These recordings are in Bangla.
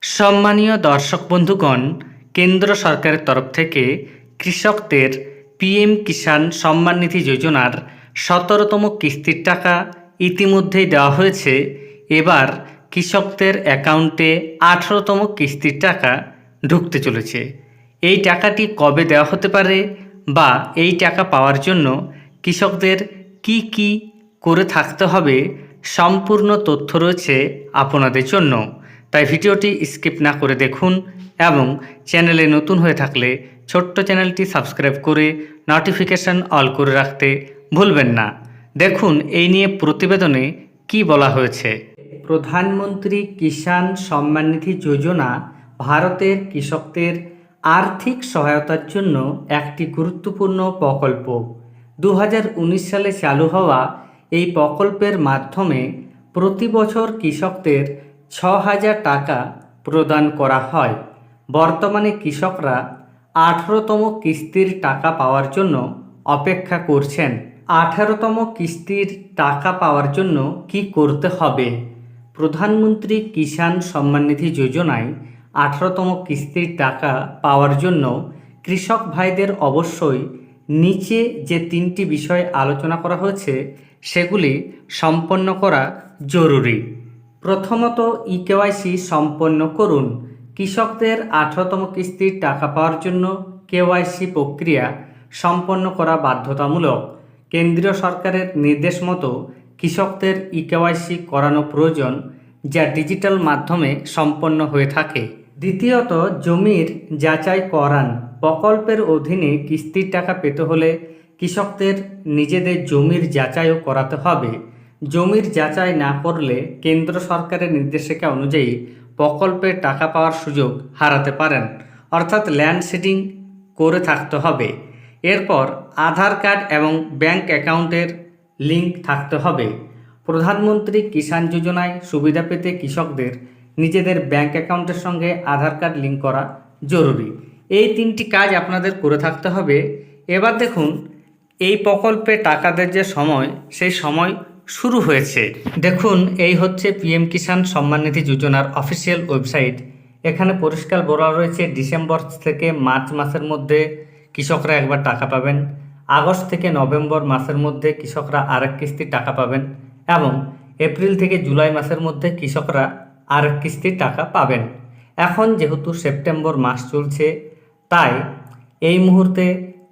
সম্মানীয় দর্শক বন্ধুগণ, কেন্দ্র সরকারের তরফ থেকে কৃষকদের পিএম কিষাণ সম্মান নিধি যোজনার ১৭তম কিস্তির টাকা ইতিমধ্যেই দেওয়া হয়েছে। এবার কৃষকদের অ্যাকাউন্টে ১৮তম কিস্তির টাকা ঢুকতে চলেছে। এই টাকাটি কবে দেওয়া হতে পারে বা এই টাকা পাওয়ার জন্য কৃষকদের কি কি করে থাকতে হবে, সম্পূর্ণ তথ্য রয়েছে আপনাদের জন্য। তাই ভিডিওটি স্কিপ না করে দেখুন এবং চ্যানেলে নতুন হয়ে থাকলে ছোট্ট চ্যানেলটি সাবস্ক্রাইব করে নোটিফিকেশান অল করে রাখতে ভুলবেন না। দেখুন এই নিয়ে প্রতিবেদনে কি বলা হয়েছে। প্রধানমন্ত্রী কিষাণ সম্মান নিধি যোজনা ভারতের কৃষকদের আর্থিক সহায়তার জন্য একটি গুরুত্বপূর্ণ প্রকল্প। 2019 সালে চালু হওয়া এই প্রকল্পের মাধ্যমে প্রতি বছর কৃষকদের ৬,০০০ টাকা প্রদান করা হয়। বর্তমানে কৃষকরা ১৮তম কিস্তির টাকা পাওয়ার জন্য অপেক্ষা করছেন। ১৮তম কিস্তির টাকা পাওয়ার জন্য কি করতে হবে? প্রধানমন্ত্রী কিষাণ সম্মান নিধি যোজনায় ১৮তম কিস্তির টাকা পাওয়ার জন্য কৃষক ভাইদের অবশ্যই নিচে যে ৩টি বিষয় আলোচনা করা হয়েছে সেগুলি সম্পন্ন করা জরুরি। প্রথমত, ইকেওয়াইসি সম্পন্ন করুন। কৃষকদের ১৮তম কিস্তির টাকা পাওয়ার জন্য কেওয়াইসি প্রক্রিয়া সম্পন্ন করা বাধ্যতামূলক। কেন্দ্রীয় সরকারের নির্দেশ মতো কৃষকদের ইকেওয়াইসি করানো প্রয়োজন, যা ডিজিটাল মাধ্যমে সম্পন্ন হয়ে থাকে। দ্বিতীয়ত, জমির যাচাই করান। প্রকল্পের অধীনে কিস্তির টাকা পেতে হলে কৃষকদের নিজেদের জমির যাচাইও করাতে হবে। জমির যাচাই না করলে কেন্দ্র সরকারের নির্দেশিকা অনুযায়ী প্রকল্পের টাকা পাওয়ার সুযোগ হারাতে পারেন, অর্থাৎ ল্যান্ড সিডিং করে থাকতে হবে। এরপর আধার কার্ড এবং ব্যাংক অ্যাকাউন্টের লিঙ্ক থাকতে হবে। প্রধানমন্ত্রী কিষাণ যোজনায় সুবিধা পেতে কৃষকদের নিজেদের ব্যাংক অ্যাকাউন্টের সঙ্গে আধার কার্ড লিঙ্ক করা জরুরি। এই 3টি কাজ আপনাদের করে থাকতে হবে। এবার দেখুন এই প্রকল্পে টাকাদের যে সময়, সেই সময় শুরু হয়েছে। দেখুন এই হচ্ছে পিএম কিষাণ সম্মান নিধি যোজনার অফিসিয়াল ওয়েবসাইট। এখানে পরিষ্কার বলা রয়েছে ডিসেম্বর থেকে মার্চ মাসের মধ্যে কৃষকরা একবার টাকা পাবেন, আগস্ট থেকে নভেম্বর মাসের মধ্যে কৃষকরা আরেক কিস্তির টাকা পাবেন এবং এপ্রিল থেকে জুলাই মাসের মধ্যে কৃষকরা আরেক কিস্তির টাকা পাবেন। এখন যেহেতু সেপ্টেম্বর মাস চলছে, তাই এই মুহূর্তে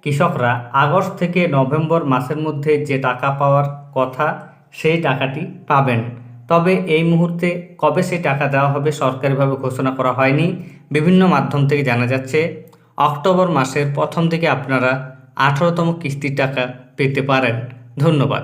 কৃষকরা আগস্ট থেকে নভেম্বর মাসের মধ্যে যে টাকা পাওয়ার কথা সেই টাকাটি পাবেন। তবে এই মুহূর্তে কবে সেই টাকা দেওয়া হবে সরকারিভাবে ঘোষণা করা হয়নি। বিভিন্ন মাধ্যম থেকে জানা যাচ্ছে অক্টোবর মাসের প্রথম থেকে আপনারা 18তম কিস্তির টাকা পেতে পারেন। ধন্যবাদ।